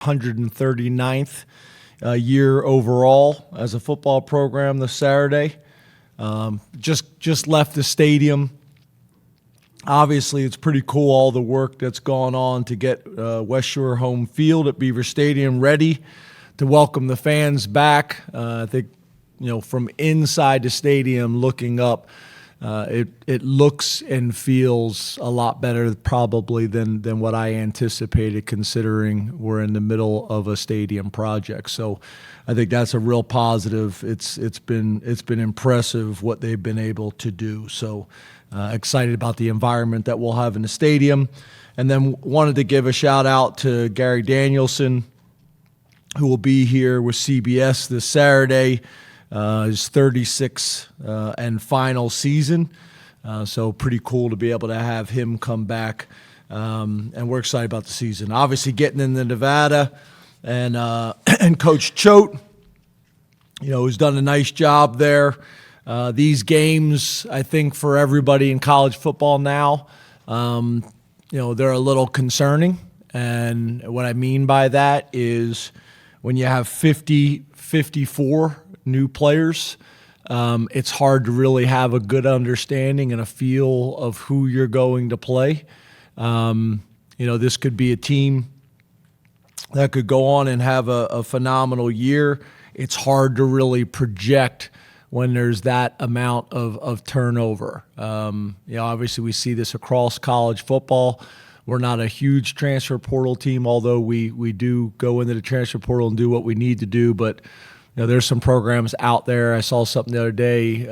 139th year overall as a football program this Saturday. Just left the stadium. Obviously, it's pretty cool, all the work that's gone on to get West Shore home field at Beaver Stadium ready to welcome the fans back. I think, from inside the stadium looking up, it looks and feels a lot better probably than what I anticipated, considering we're in the middle of a stadium project. So I think that's a real positive. It's been impressive what they've been able to do. So excited about the environment that we'll have in the stadium. And then wanted to give a shout out to Gary Danielson, who will be here with CBS this Saturday. His 36th and final season. So pretty cool to be able to have him come back. And we're excited about the season. Obviously getting into Nevada and Coach Choate, who's done a nice job there. These games, I think for everybody in college football now, they're a little concerning. And what I mean by that is when you have 54 new players, it's hard to really have a good understanding and a feel of who you're going to play. This could be a team that could go on and have a phenomenal year. It's hard to really project when there's that amount of turnover. Obviously we see this across college football. We're not a huge transfer portal team, although we do go into the transfer portal and do what we need to do, but there's some programs out there. I saw something the other day,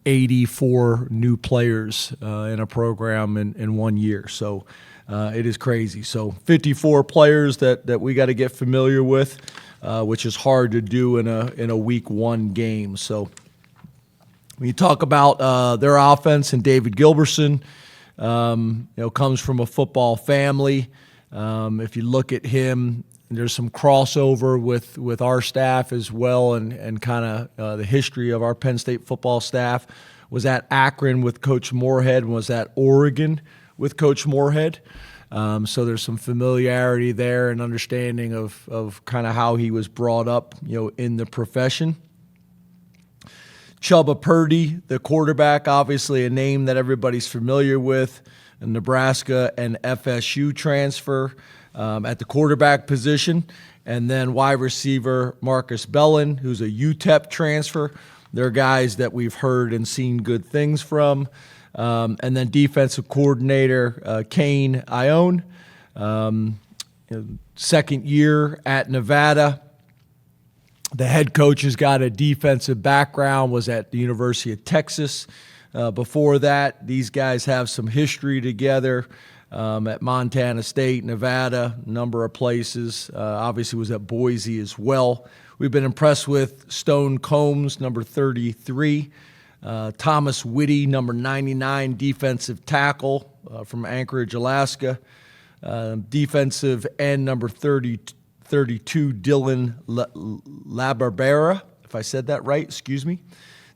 84 new players in a program in 1 year. So it is crazy. So 54 players that we got to get familiar with, which is hard to do in a week one game. So when you talk about their offense, and David Gilbertson, comes from a football family. If you look at him, there's some crossover with our staff as well, and kind of the history of our Penn State football staff. Was at Akron with Coach Moorhead, was at Oregon with Coach Moorhead. So there's some familiarity there and understanding of kind of how he was brought up, in the profession. Chubba Purdy, the quarterback, obviously a name that everybody's familiar with, a Nebraska and FSU transfer. At the quarterback position, and then wide receiver Marcus Bellin, who's a UTEP transfer. They're guys that we've heard and seen good things from. And then defensive coordinator Kane Ione, second year at Nevada. The head coach has got a defensive background, was at the University of Texas. Before that, these guys have some history together. At Montana State, Nevada, a number of places. Obviously was at Boise as well. We've been impressed with Stone Combs, number 33. Thomas Whitty, number 99, defensive tackle from Anchorage, Alaska. Defensive end, number 32, Dylan Labarbera, if I said that right, excuse me.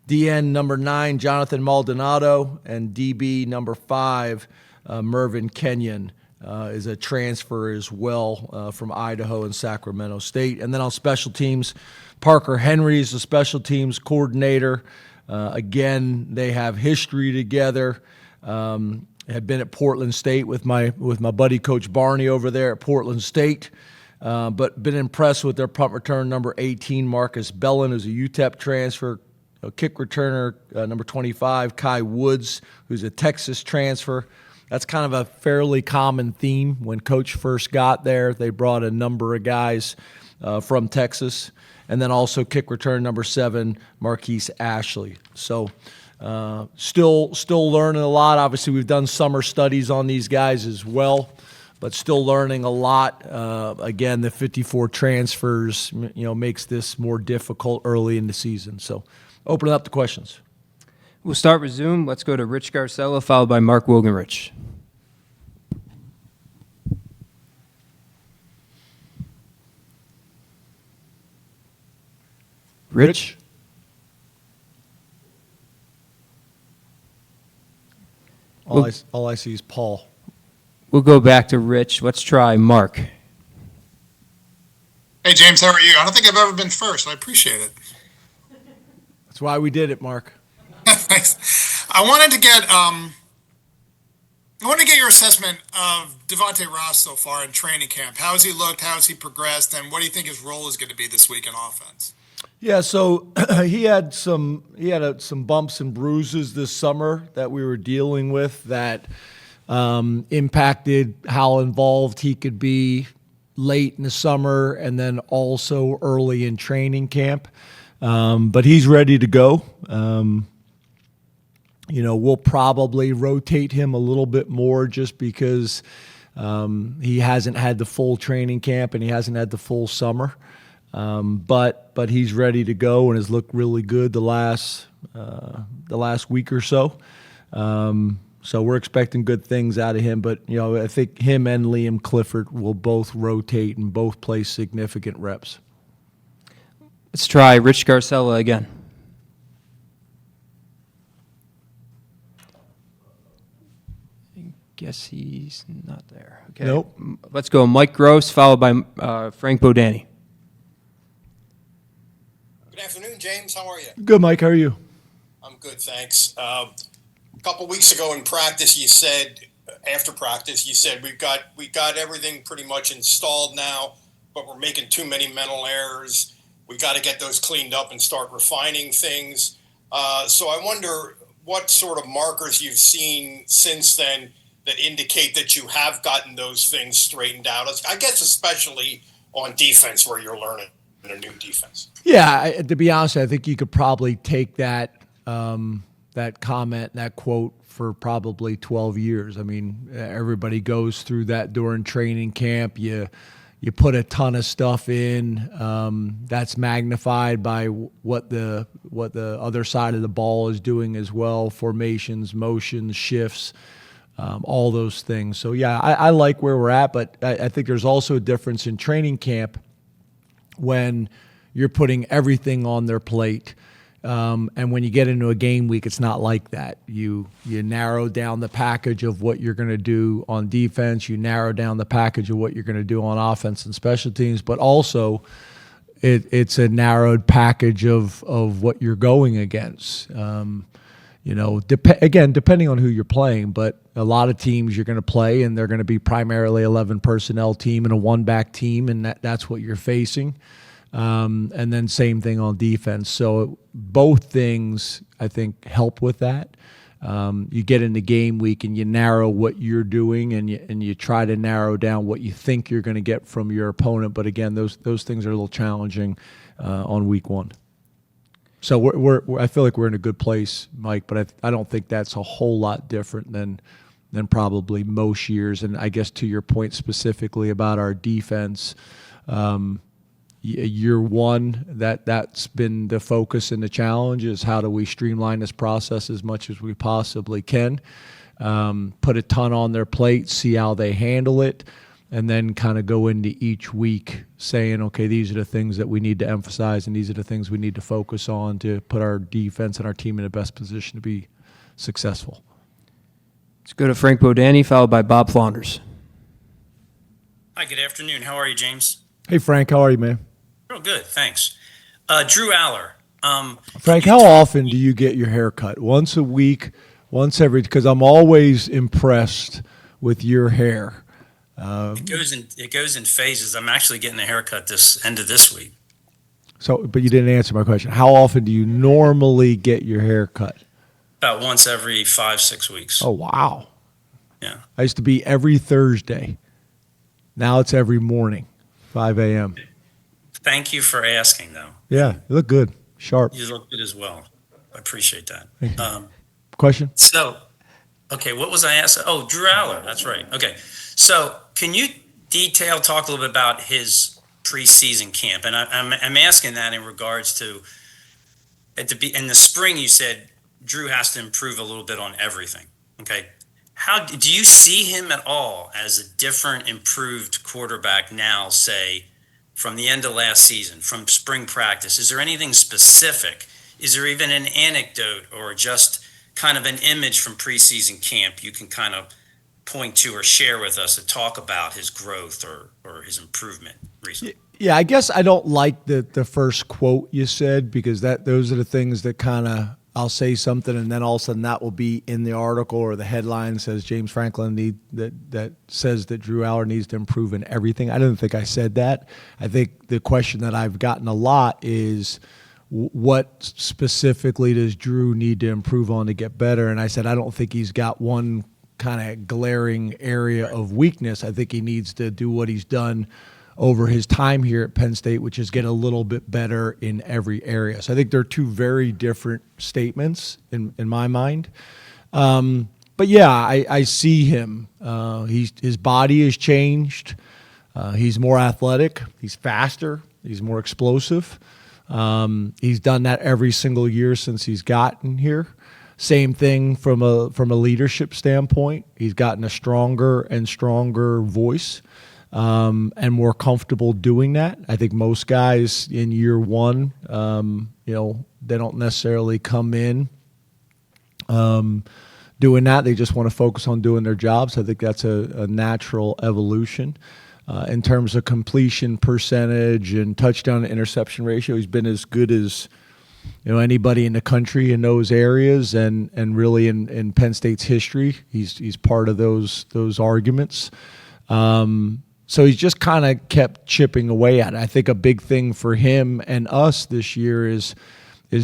DN, number 9, Jonathan Maldonado. And DB, number 5, Mervyn Kenyon is a transfer as well from Idaho and Sacramento State. And then on special teams, Parker Henry is the special teams coordinator. Again, they have history together. Have been at Portland State with my buddy Coach Barney over there at Portland State. But been impressed with their punt return number 18, Marcus Bellin, who's a UTEP transfer. Kick returner number 25, Kai Woods, who's a Texas transfer. That's kind of a fairly common theme. When Coach first got there, they brought a number of guys from Texas. And then also kick return number 7, Marquise Ashley. So still learning a lot. Obviously, we've done summer studies on these guys as well, but still learning a lot. Again, the 54 transfers, makes this more difficult early in the season. So open it up to questions. We'll start with Zoom. Let's go to Rich Garcella, followed by Mark Wogenrich. Rich? All I see is Paul. We'll go back to Rich. Let's try Mark. Hey, James, how are you? I don't think I've ever been first. I appreciate it. That's why we did it, Mark. Thanks. I wanted to get your assessment of Devontae Ross so far in training camp. How has he looked? How has he progressed? And what do you think his role is going to be this week in offense? Yeah, so he had some bumps and bruises this summer that we were dealing with that impacted how involved he could be late in the summer and then also early in training camp. But he's ready to go. We'll probably rotate him a little bit more just because he hasn't had the full training camp and he hasn't had the full summer. But he's ready to go and has looked really good the last week or so. So we're expecting good things out of him. But I think him and Liam Clifford will both rotate and both play significant reps. Let's try Rich Garcella again. Guess he's not there. Okay. Nope. Let's go Mike Gross, followed by Frank Bodani. Good afternoon, James. How are you? Good, Mike. How are you? I'm good, thanks. A couple weeks ago in practice, after practice, you said we got everything pretty much installed now, but we're making too many mental errors. We got to get those cleaned up and start refining things. So I wonder what sort of markers you've seen since then that indicate that you have gotten those things straightened out. I guess especially on defense where you're learning a new defense. Yeah, to be honest, I think you could probably take that comment, that quote for probably 12 years. I mean, everybody goes through that during training camp. You put a ton of stuff in. That's magnified by what the other side of the ball is doing as well. Formations, motions, shifts. All those things. So, yeah, I like where we're at, but I think there's also a difference in training camp when you're putting everything on their plate. And when you get into a game week, it's not like that. You narrow down the package of what you're going to do on defense. You narrow down the package of what you're going to do on offense and special teams. But also, it's a narrowed package of what you're going against. Again, depending on who you're playing, but a lot of teams you're going to play, and they're going to be primarily 11 personnel team and a one-back team, and that's what you're facing. And then same thing on defense. So both things, I think, help with that. You get into game week and you narrow what you're doing, and you try to narrow down what you think you're going to get from your opponent. But again, those things are a little challenging on week one. So I feel like we're in a good place, Mike, but I don't think that's a whole lot different than probably most years. And I guess to your point specifically about our defense, year one, that's been the focus and the challenge is how do we streamline this process as much as we possibly can, put a ton on their plate, see how they handle it, and then kind of go into each week saying, okay, these are the things that we need to emphasize and these are the things we need to focus on to put our defense and our team in the best position to be successful. Let's go to Frank Bodani, followed by Bob Flanders. Hi, good afternoon. How are you, James? Hey, Frank, how are you, man? Real good, thanks. Drew Aller. Frank, how often do you get your hair cut? Once a week, once every? Because I'm always impressed with your hair. It goes in phases. I'm actually getting a haircut this end of this week. So, but you didn't answer my question. How often do you normally get your hair cut? About once every 5-6 weeks. Oh, wow. Yeah. I used to be every Thursday. Now it's every morning, 5 a.m. Thank you for asking, though. Yeah, you look good, sharp. You look good as well. I appreciate that. Question? So, okay, what was I asked? Oh, Drew Aller. That's right. Okay. So, can you talk a little bit about his preseason camp? And I'm asking that in regards to in the spring you said Drew has to improve a little bit on everything. Okay. How do you see him at all as a different, improved quarterback now, say, from the end of last season, from spring practice? Is there anything specific? Is there even an anecdote or just kind of an image from preseason camp you can kind of point to or share with us to talk about his growth or his improvement recently? Yeah, I guess I don't like the first quote you said, because those are the things that kind of, I'll say something and then all of a sudden that will be in the article or the headline says James Franklin that says that Drew Aller needs to improve in everything. I didn't think I said that. I think the question that I've gotten a lot is, what specifically does Drew need to improve on to get better? And I said, I don't think he's got one kind of glaring area of weakness. I think he needs to do what he's done over his time here at Penn State, which is get a little bit better in every area. So I think they're two very different statements in my mind. But yeah, I see him. His body has changed. He's more athletic. He's faster. He's more explosive. He's done that every single year since he's gotten here. Same thing from a leadership standpoint. He's gotten a stronger and stronger voice. And more comfortable doing that. I think most guys in year one, they don't necessarily come in doing that. They just want to focus on doing their jobs. I think that's a natural evolution. In terms of completion percentage and touchdown to interception ratio, he's been as good as anybody in the country in those areas, and really in Penn State's history. He's part of those arguments. So he's just kind of kept chipping away at it. I think a big thing for him and us this year is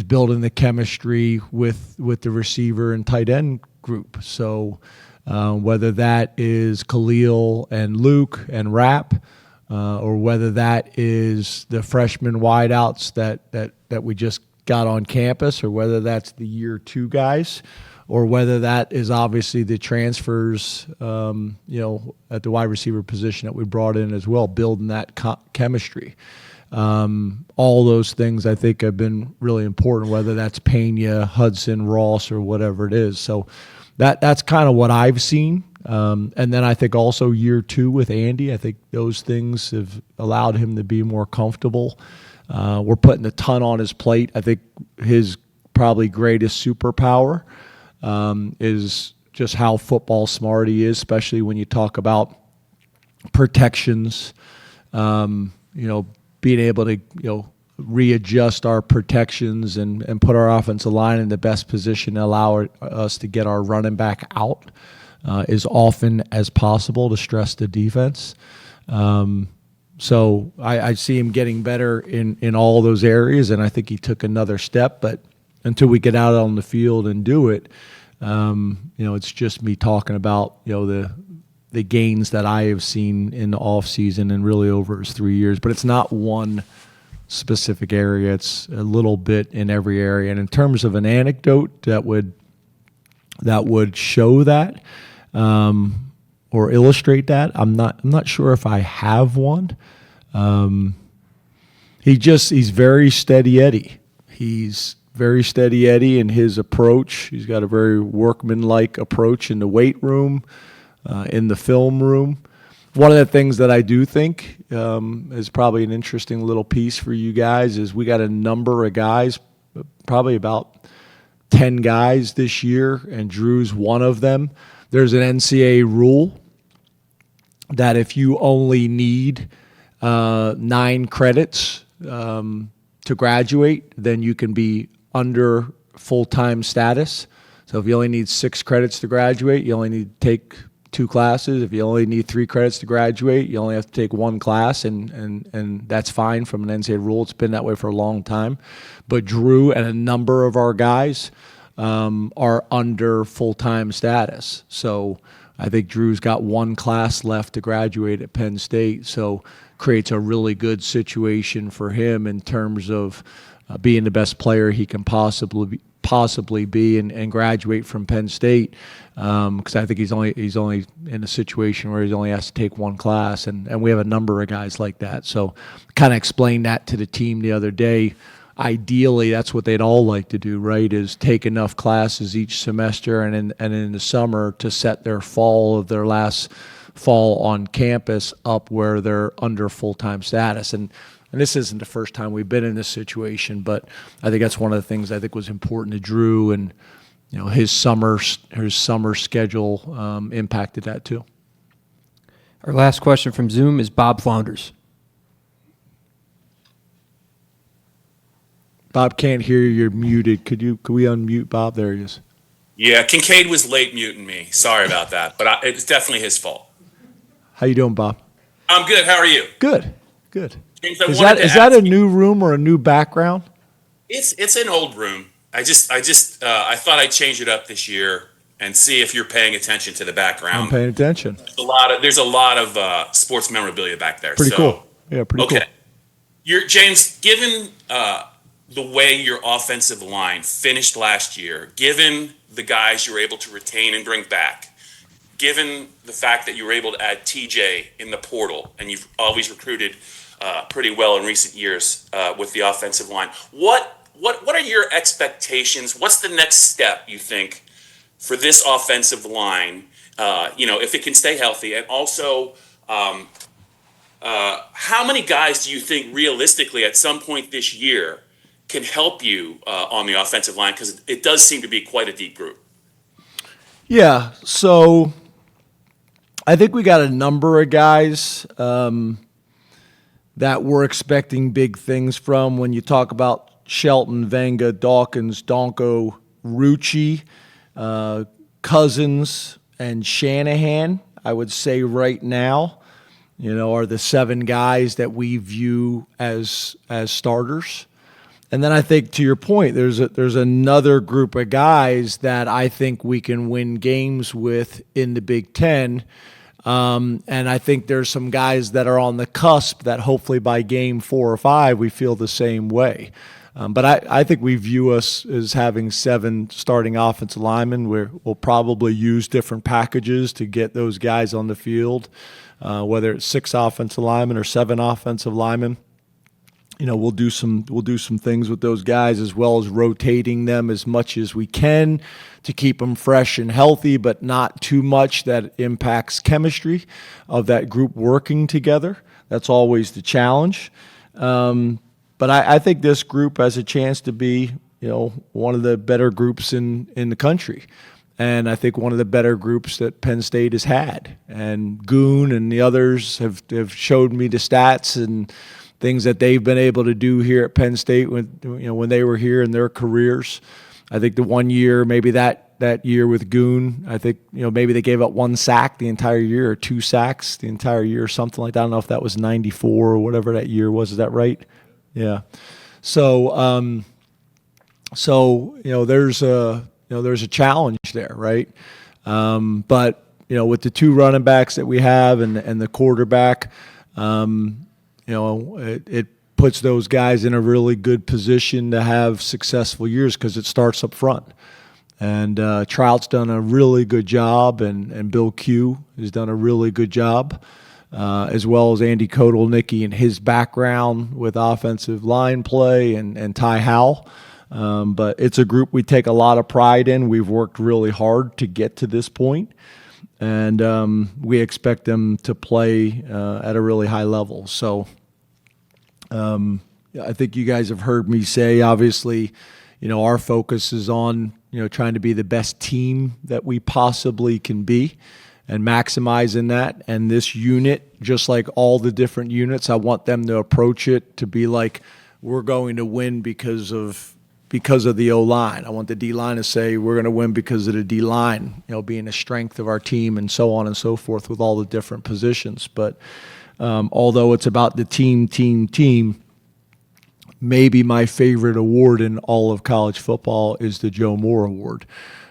building the chemistry with the receiver and tight end group. So whether that is Khalil and Luke and Rapp, or whether that is the freshman wideouts that we just got on campus, or whether that's the year two guys, or whether that is obviously the transfers, at the wide receiver position that we brought in as well, building that chemistry. All those things I think have been really important, whether that's Pena, Hudson, Ross, or whatever it is. So that's kind of what I've seen. And then I think also year two with Andy, I think those things have allowed him to be more comfortable. We're putting a ton on his plate. I think his probably greatest superpower is just how football smart he is, especially when you talk about protections, being able to, readjust our protections and put our offensive line in the best position to allow us to get our running back out as often as possible to stress the defense. So I see him getting better in all those areas, and I think he took another step, but until we get out on the field and do it, it's just me talking about, the gains that I have seen in the offseason and really over his 3 years. But it's not one specific area. It's a little bit in every area. And in terms of an anecdote that would show that or illustrate that, I'm not sure if I have one. He's very steady Eddie. He's very steady Eddie in his approach. He's got a very workmanlike approach in the weight room, in the film room. One of the things that I do think is probably an interesting little piece for you guys is we got a number of guys, probably about 10 guys this year, and Drew's one of them. There's an NCAA rule that if you only need 9 credits to graduate, then you can be under full-time status. So if you only need 6 credits to graduate, you only need to take 2 classes. If you only need 3 credits to graduate, you only have to take 1 class, and that's fine from an NCAA rule. It's been that way for a long time. But Drew and a number of our guys are under full-time status. So I think Drew's got 1 class left to graduate at Penn State, so creates a really good situation for him in terms of being the best player he can possibly be and graduate from Penn State, because I think he's only in a situation where he only has to take 1 class, and we have a number of guys like that. So kind of explained that to the team the other day. Ideally, that's what they'd all like to do, right, is take enough classes each semester and in the summer to set their last fall on campus up where they're under full-time status. And this isn't the first time we've been in this situation, but I think that's one of the things I think was important to Drew, and his summer schedule impacted that too. Our last question from Zoom is Bob Flounders. Bob can't hear you. You're muted. Could we unmute Bob? There he is. Yeah, Kincaid was late muting me. Sorry about that, but it's definitely his fault. How you doing, Bob? I'm good. How are you? Good. James, Is that a new room or a new background? It's an old room. I thought I'd change it up this year and see if you're paying attention to the background. I'm paying attention. There's a lot of sports memorabilia back there. Pretty cool. Yeah, pretty cool. Okay. James, given the way your offensive line finished last year, given the guys you were able to retain and bring back, given the fact that you were able to add TJ in the portal, and you've always recruited pretty well in recent years with the offensive line, what are your expectations? What's the next step, you think, for this offensive line, if it can stay healthy? And also, how many guys do you think realistically at some point this year can help you on the offensive line? Because it does seem to be quite a deep group. Yeah, so I think we got a number of guys that we're expecting big things from. When you talk about Shelton, Venga, Dawkins, Donko, Rucci, Cousins, and Shanahan, I would say right now, are the 7 guys that we view as starters. And then I think, to your point, there's another group of guys that I think we can win games with in the Big Ten. And I think there's some guys that are on the cusp that hopefully by game 4 or 5 we feel the same way. But I think we view us as having 7 starting offensive linemen. We'll probably use different packages to get those guys on the field, whether it's 6 offensive linemen or 7 offensive linemen. We'll do some things with those guys, as well as rotating them as much as we can to keep them fresh and healthy, but not too much that impacts chemistry of that group working together. That's always the challenge. But I think this group has a chance to be, one of the better groups in the country. And I think one of the better groups that Penn State has had. And Goon and the others have showed me the stats and things that they've been able to do here at Penn State when they were here in their careers. I think the one year, maybe that year with Goon, I think maybe they gave up 1 sack the entire year or 2 sacks the entire year or something like that. I don't know if that was 94 or whatever that year was. Is that right? Yeah. So there's a challenge there, right? But with the 2 running backs that we have and the quarterback, it puts those guys in a really good position to have successful years because it starts up front. And Trout's done a really good job, and Bill Q has done a really good job, as well as Andy Kotelnicki and his background with offensive line play and Ty Howell. But it's a group we take a lot of pride in. We've worked really hard to get to this point, and we expect them to play at a really high level. So I think you guys have heard me say, obviously, our focus is on, trying to be the best team that we possibly can be and maximizing that. And this unit, just like all the different units, I want them to approach it to be like, we're going to win because of the O-line. I want the D-line to say we're going to win because of the D-line, being the strength of our team and so on and so forth with all the different positions. But although it's about the team, maybe my favorite award in all of college football is the Joe Moore Award,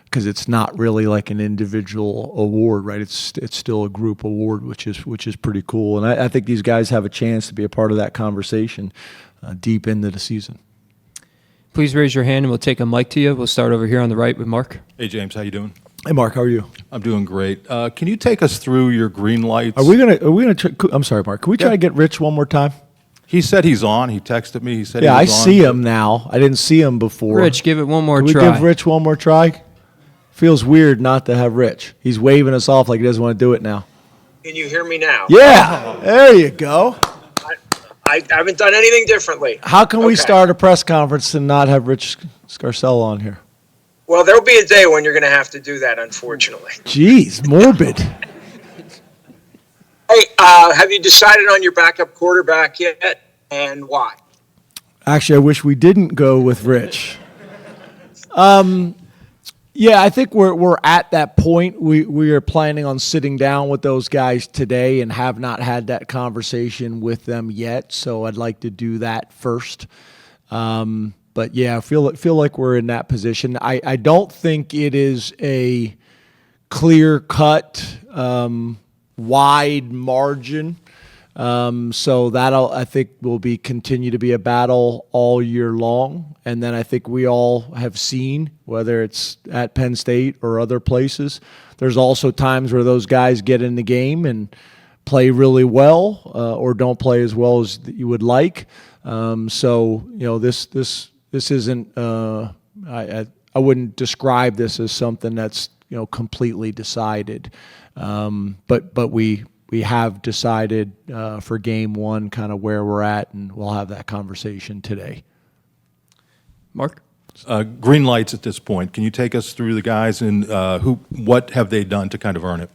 because it's not really like an individual award, right? It's still a group award, which is pretty cool. And I think these guys have a chance to be a part of that conversation deep into the season. Please raise your hand and we'll take a mic to you. We'll start over here on the right with Mark. Hey, James, how you doing? Hey, Mark, how are you? I'm doing great. Can you take us through your green lights? Are we gonna? I'm sorry, Mark. Can we try to get Rich one more time? He said he's on. He texted me. He said Yeah, he I was on. see him now. I didn't see him before. Rich, give it one more Can we try. give Rich one more try? Feels weird not to have Rich. He's waving us off like he doesn't want to do it now. Can you hear me now? Yeah, there you go. I haven't done anything differently. How can we Okay. start a press conference and not have Rich Scarcella on here? Well, there'll be a day when you're going to have to do that, unfortunately. Jeez, morbid. Hey, have you decided on your backup quarterback yet, and why? Actually, I wish we didn't go with Rich. Yeah, I think we're at that point. We are planning on sitting down with those guys today and have not had that conversation with them yet. So I'd like to do that first. But yeah, I feel like we're in that position. I don't think it is a clear-cut, wide margin. So that'll, I think, will continue to be a battle all year long. And then I think we all have seen, whether it's at Penn State or other places, there's also times where those guys get in the game and play really well, or don't play as well as you would like. So this isn't. I wouldn't describe this as something that's completely decided. But we have decided for game one kind of where we're at, and we'll have that conversation today. Mark? Green lights at this point. Can you take us through the guys and what have they done to kind of earn it?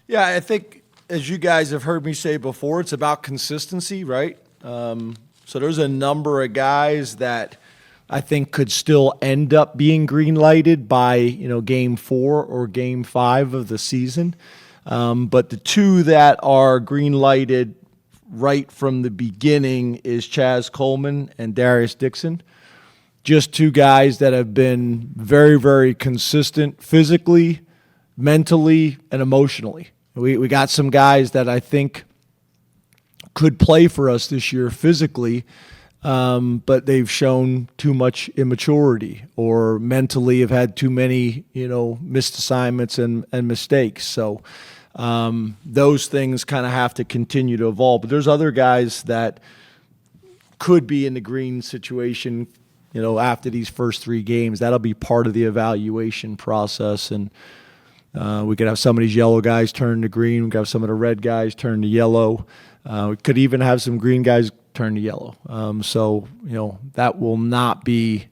Yeah, I think, as you guys have heard me say before, it's about consistency, right? So there's a number of guys that I think could still end up being green lighted by game 4 or game 5 of the season. But the two that are green lighted right from the beginning is Chaz Coleman and Darius Dixon. Just two guys that have been very, very consistent physically, mentally, and emotionally. We got some guys that I think could play for us this year physically, but they've shown too much immaturity, or mentally have had too many missed assignments and mistakes. So those things kind of have to continue to evolve. But there's other guys that could be in the green situation after these first 3 games. That'll be part of the evaluation process. And we could have some of these yellow guys turn to green. We could have some of the red guys turn to yellow. We could even have some green guys turn to yellow. So that will not be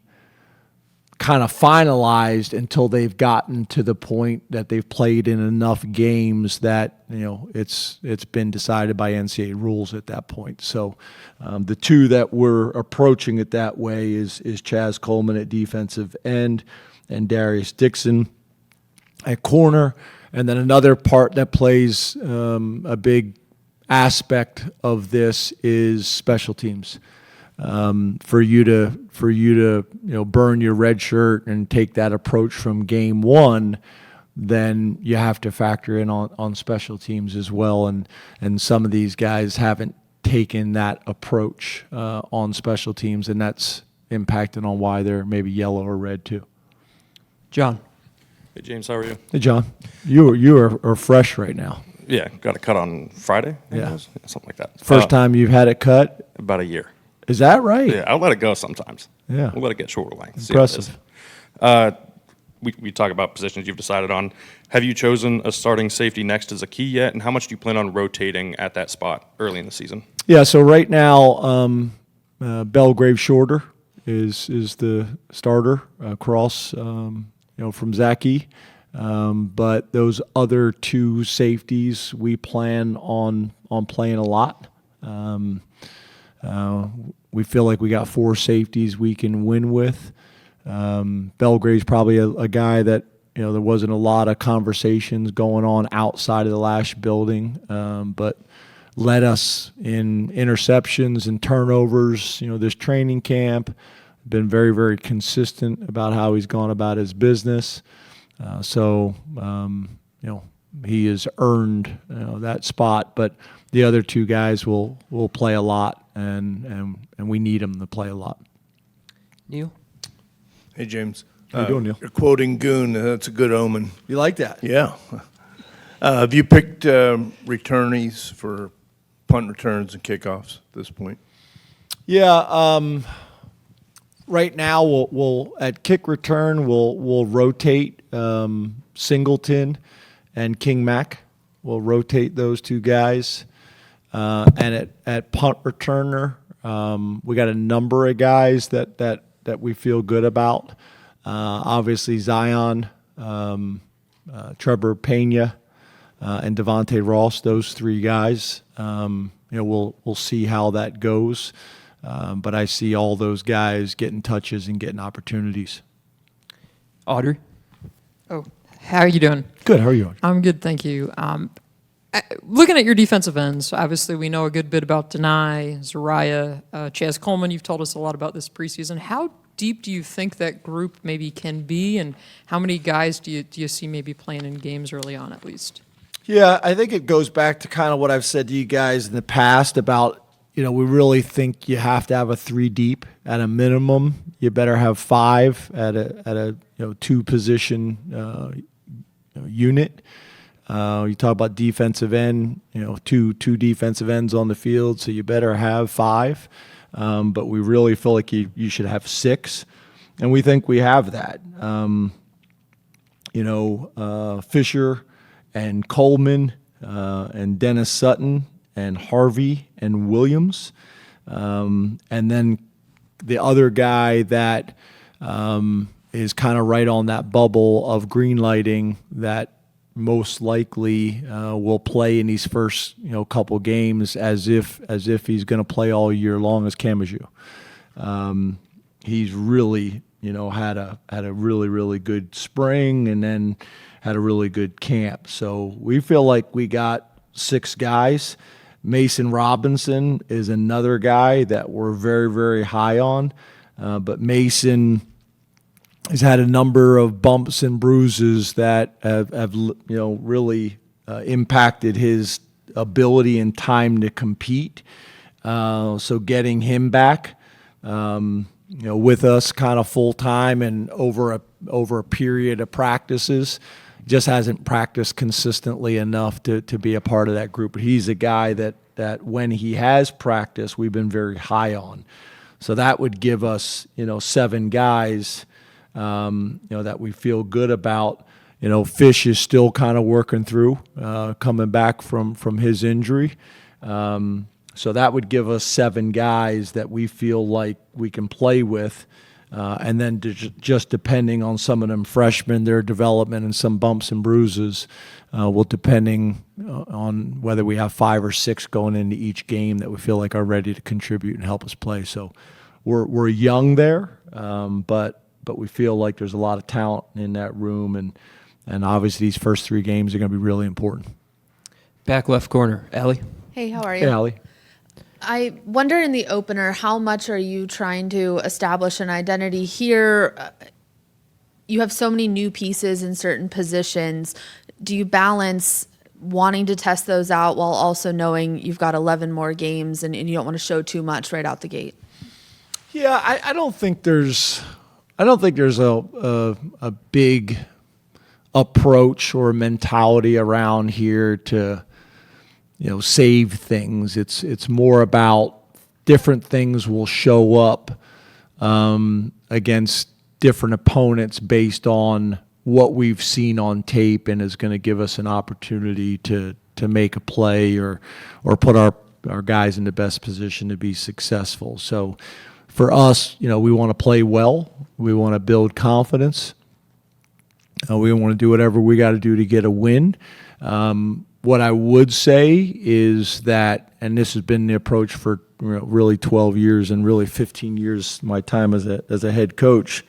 kind of finalized until they've gotten to the point that they've played in enough games that it's been decided by NCAA rules at that point. So the two that we're approaching it that way is Chaz Coleman at defensive end and Darius Dixon at corner. And then another part that plays a big aspect of this is special teams. For you to burn your red shirt and take that approach from game 1, then you have to factor in on special teams as well. And some of these guys haven't taken that approach on special teams, and that's impacted on why they're maybe yellow or red too. John? Hey, James, how are you? Hey, John. You are fresh right now. Yeah, got a cut on Friday. I think Yeah. it was. Something like that. First time you've had it cut? About a year. Is that right? Yeah, I'll let it go sometimes. Yeah. We'll let it get shorter length. See what it is. Impressive. We talk about positions you've decided on. Have you chosen a starting safety next as a key yet? And how much do you plan on rotating at that spot early in the season? Yeah, so right now, Belgrave Shorter is the starter across, from Zaki. But those other 2 safeties we plan on playing a lot. We feel like we got 4 safeties we can win with. Belgrave's probably a guy that there wasn't a lot of conversations going on outside of the Lash building, but led us in interceptions and turnovers. This training camp, been very, very consistent about how he's gone about his business. So he has earned that spot, but the other 2 guys will play a lot, and we need them to play a lot. Neil? Hey, James. How you doing, Neil? You're quoting Goon. That's a good omen. You like that? Yeah. Have you picked returnees for punt returns and kickoffs at this point? Yeah. Right now, we'll at kick return we'll rotate Singleton and King Mac. We'll rotate those 2 guys. And at punt returner, we got a number of guys that we feel good about. Obviously Zion, Trevor Pena, and Devontae Ross. Those 3 guys. We'll see how that goes. But I see all those guys getting touches and getting opportunities. Audrey? Oh, how are you doing? Good. How are you? I'm good, thank you. Looking at your defensive ends, obviously we know a good bit about Denai, Zariah, Chaz Coleman. You've told us a lot about this preseason. How deep do you think that group maybe can be, and how many guys do you see maybe playing in games early on at least? Yeah, I think it goes back to kind of what I've said to you guys in the past about, we really think you have to have a 3 deep at a minimum. You better have 5 at a 2 position unit. You talk about defensive end, two defensive ends on the field, so you better have 5. But we really feel like you should have 6, and we think we have that. Fisher and Coleman and Dennis Sutton and Harvey and Williams, and then the other guy that is kind of right on that bubble of green lighting that most likely will play in these first couple games as if he's going to play all year long as Kamaju. He's really had a really good spring and then had a really good camp. So we feel like we got 6 guys. Mason Robinson is another guy that we're very, very high on, but Mason has had a number of bumps and bruises that have really impacted his ability and time to compete. So getting him back, with us kind of full time and over a period of practices, just hasn't practiced consistently enough to be a part of that group. But he's a guy that when he has practiced, we've been very high on. So that would give us 7 guys. That we feel good about. Fish is still kind of working through, coming back from his injury. So that would give us 7 guys that we feel like we can play with. And then just depending on some of them freshmen, their development and some bumps and bruises, depending on whether we have 5 or 6 going into each game that we feel like are ready to contribute and help us play. So we're young there, but we feel like there's a lot of talent in that room, and obviously these first 3 games are going to be really important. Back left corner, Allie. Hey, how are you? Hey, Allie. I wonder in the opener, how much are you trying to establish an identity here? You have so many new pieces in certain positions. Do you balance wanting to test those out while also knowing you've got 11 more games and you don't want to show too much right out the gate? Yeah, I don't think there's a big approach or mentality around here to save things. It's more about different things will show up against different opponents based on what we've seen on tape, and is going to give us an opportunity to make a play or put our guys in the best position to be successful. So for us, we want to play well. We want to build confidence. We want to do whatever we got to do to get a win. What I would say is that, and this has been the approach for really 12 years and really 15 years my time as a head coach,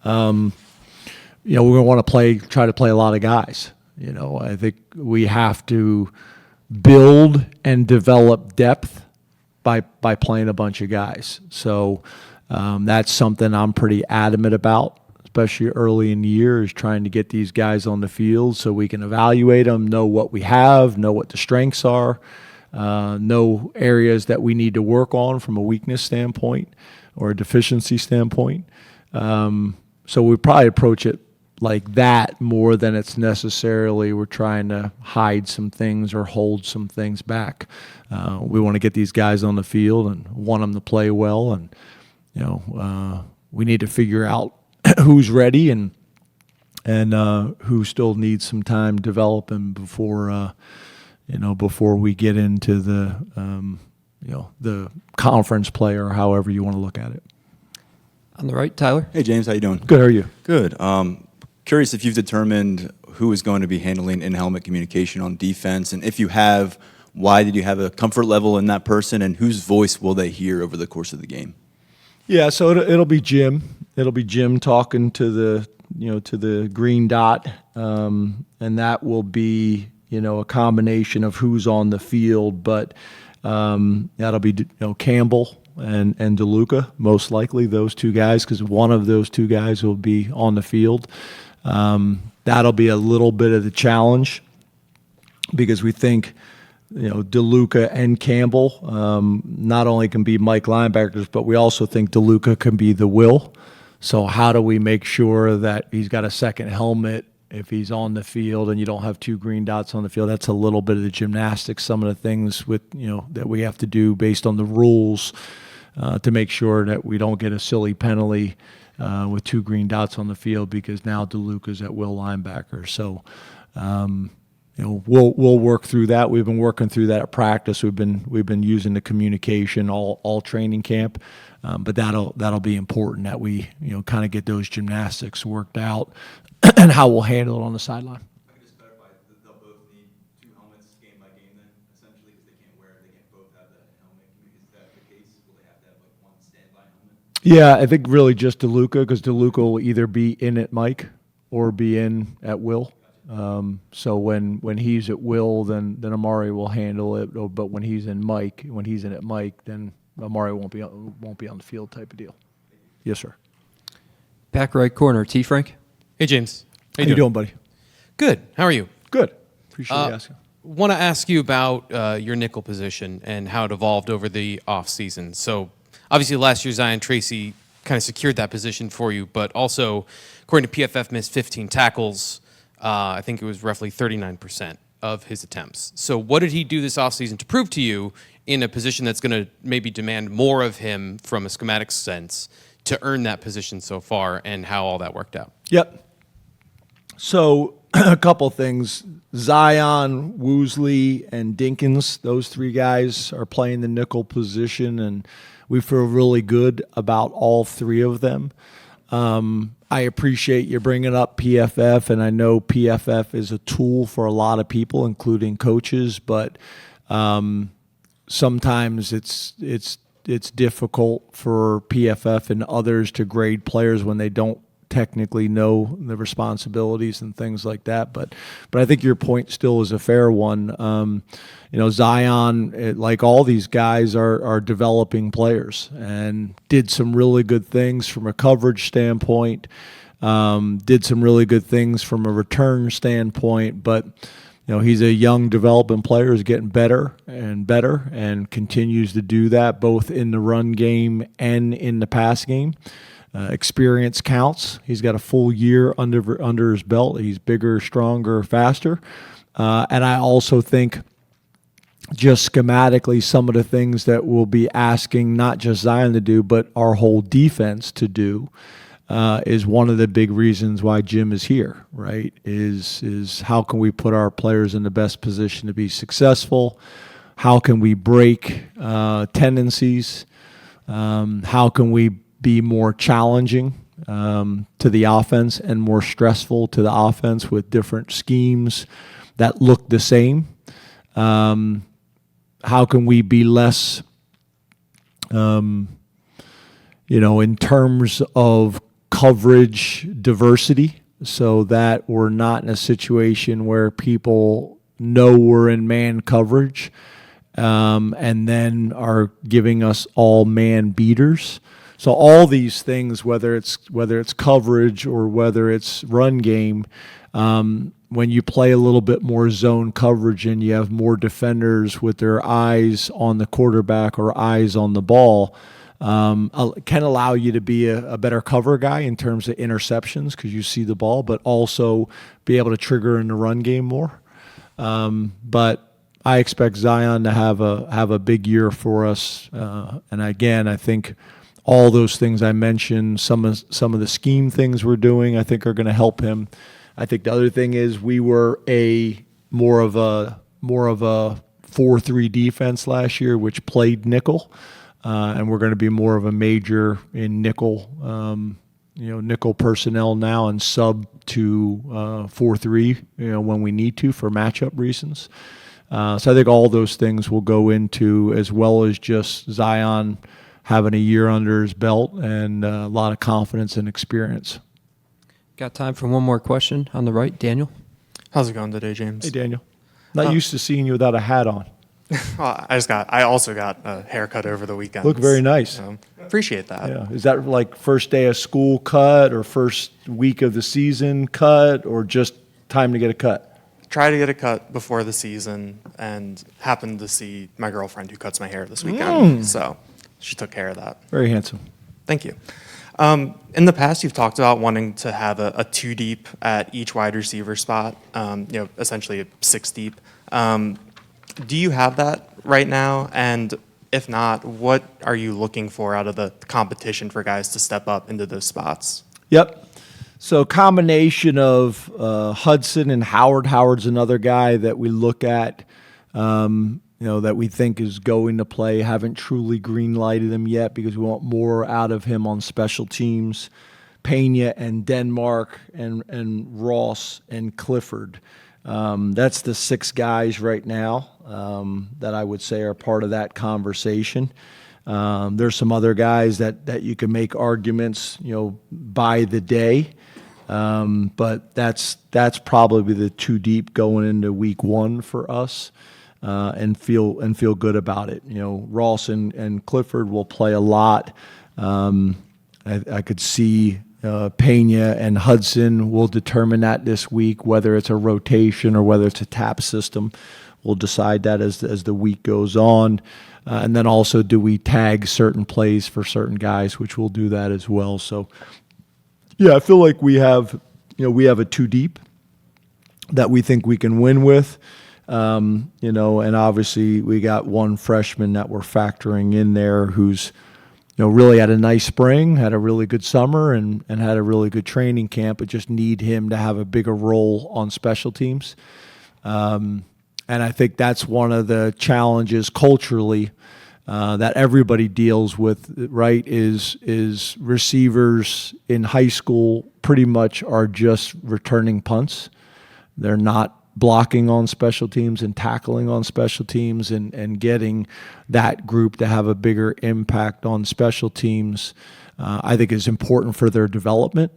we're going to want to try to play a lot of guys. I think we have to build and develop depth by playing a bunch of guys. So that's something I'm pretty adamant about, especially early in the year, is trying to get these guys on the field so we can evaluate them, know what we have, know what the strengths are, know areas that we need to work on from a weakness standpoint or a deficiency standpoint. So we probably approach it like that more than it's necessarily we're trying to hide some things or hold some things back. We want to get these guys on the field and want them to play well, and we need to figure out who's ready and who still needs some time developing before we get into the conference play, or however you want to look at it. On the right, Tyler. Hey, James, how you doing? Good, how are you? Good. Curious if you've determined who is going to be handling in-helmet communication on defense, and if you have, Why did you have a comfort level in that person, and whose voice will they hear over the course of the game? Yeah, so it'll be Jim. It'll be Jim talking to the green dot, and that will be a combination of who's on the field, but that'll be Campbell and DeLuca, most likely those two guys, because one of those two guys will be on the field. That'll be a little bit of the challenge because we think DeLuca and Campbell not only can be Mike linebackers, but we also think DeLuca can be the Will. So how do we make sure that he's got a second helmet if he's on the field and you don't have two green dots on the field? That's a little bit of the gymnastics, some of the things with that we have to do based on the rules to make sure that we don't get a silly penalty with two green dots on the field because now DeLuca's at Will linebacker. So we'll work through that. We've been working through that at practice. We've been using the communication all training camp, but that'll be important that we kind of get those gymnastics worked out and how we'll handle it on the sideline. I can just clarify, they'll both need two helmets game by game then, essentially, because they can't both have that helmet. Is that the case? Will they have to have like one standby helmet? Yeah, I think really just DeLuca, because DeLuca will either be in at Mike or be in at Will. So when he's at Will, then Amari will handle it. But when he's in at Mike, then Amari won't be on the field type of deal. Yes, sir. Back right corner, T. Frank. Hey, James. How you doing, buddy? Good. How are you? Good. Appreciate you asking. Want to ask you about your nickel position and how it evolved over the offseason. So obviously last year Zion Tracy kind of secured that position for you, but also according to PFF missed 15 tackles. I think it was roughly 39% of his attempts. So what did he do this offseason to prove to you in a position that's going to maybe demand more of him from a schematic sense to earn that position so far, and how all that worked out? Yep. So a couple things. Zion, Woosley, and Dinkins, those three guys are playing the nickel position, and we feel really good about all three of them. I appreciate you bringing up PFF, and I know PFF is a tool for a lot of people, including coaches, but sometimes it's difficult for PFF and others to grade players when they don't technically know the responsibilities and things like that. But I think your point still is a fair one. Zion, like all these guys, are developing players and did some really good things from a coverage standpoint, did some really good things from a return standpoint, but he's a young developing player who's getting better and continues to do that both in the run game and in the pass game. Experience counts. He's got a full year under his belt. He's bigger, stronger, faster. And I also think just schematically some of the things that we'll be asking not just Zion to do, but our whole defense to do is one of the big reasons why Jim is here, right? Is how can we put our players in the best position to be successful? How can we break tendencies? How can we be more challenging to the offense and more stressful to the offense with different schemes that look the same? How can we be less, in terms of coverage diversity, so that we're not in a situation where people know we're in man coverage and then are giving us all man beaters? So all these things, whether it's coverage or whether it's run game, when you play a little bit more zone coverage and you have more defenders with their eyes on the quarterback or eyes on the ball, can allow you to be a better cover guy in terms of interceptions because you see the ball, but also be able to trigger in the run game more. But I expect Zion to have a big year for us, and again, I think all those things I mentioned, some of the scheme things we're doing, I think are going to help him. I think the other thing is we were more of a 4-3 defense last year, which played nickel, and we're going to be more of a major in nickel, nickel personnel now and sub to 4-3, when we need to for matchup reasons. So I think all those things will go into, as well as just Zion having a year under his belt and a lot of confidence and experience. Got time for one more question on the right, Daniel. How's it going today, James? Hey, Daniel. Not used to seeing you without a hat on. Well, I also got a haircut over the weekend. Look very nice. So, appreciate that. Yeah. Is that like first day of school cut or first week of the season cut or just time to get a cut? Try to get a cut before the season and happened to see my girlfriend who cuts my hair this weekend. So she took care of that. Very handsome. Thank you. In the past, you've talked about wanting to have a 2 deep at each wide receiver spot, essentially a 6 deep. Do you have that right now? And if not, what are you looking for out of the competition for guys to step up into those spots? Yep. So combination of Hudson and Howard. Howard's another guy that we look at, that we think is going to play. Haven't truly green-lighted him yet because we want more out of him on special teams. Pena and Denmark and Ross and Clifford. That's the 6 guys right now that I would say are part of that conversation. There's some other guys that you can make arguments, by the day. But that's probably the 2 deep going into week 1 for us, and feel good about it. Ross and Clifford will play a lot. I could see Pena and Hudson will determine that this week, whether it's a rotation or whether it's a tap system. We'll decide that as the week goes on. And then also, do we tag certain plays for certain guys, which we'll do that as well. So, yeah, I feel like we have a 2 deep that we think we can win with. And obviously we got one freshman that we're factoring in there who's, really had a nice spring, had a really good summer, and had a really good training camp, but just need him to have a bigger role on special teams. And I think that's one of the challenges culturally that everybody deals with, right, is receivers in high school pretty much are just returning punts. They're not blocking on special teams and tackling on special teams, and getting that group to have a bigger impact on special teams, I think is important for their development.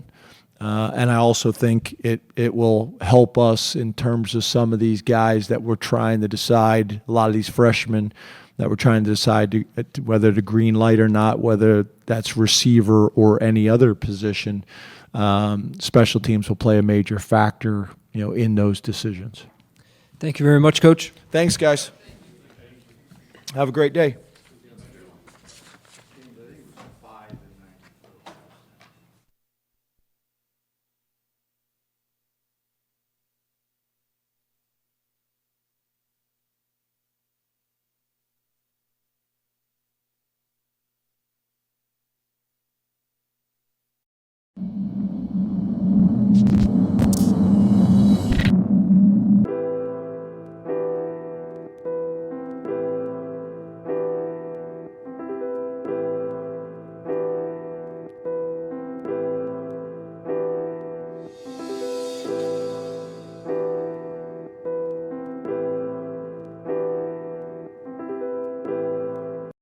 And I also think it will help us in terms of some of these guys that we're trying to decide, a lot of these freshmen that we're trying to decide whether to green light or not, whether that's receiver or any other position. Special teams will play a major factor, in those decisions. Thank you very much, Coach. Thanks, guys. Have a great day.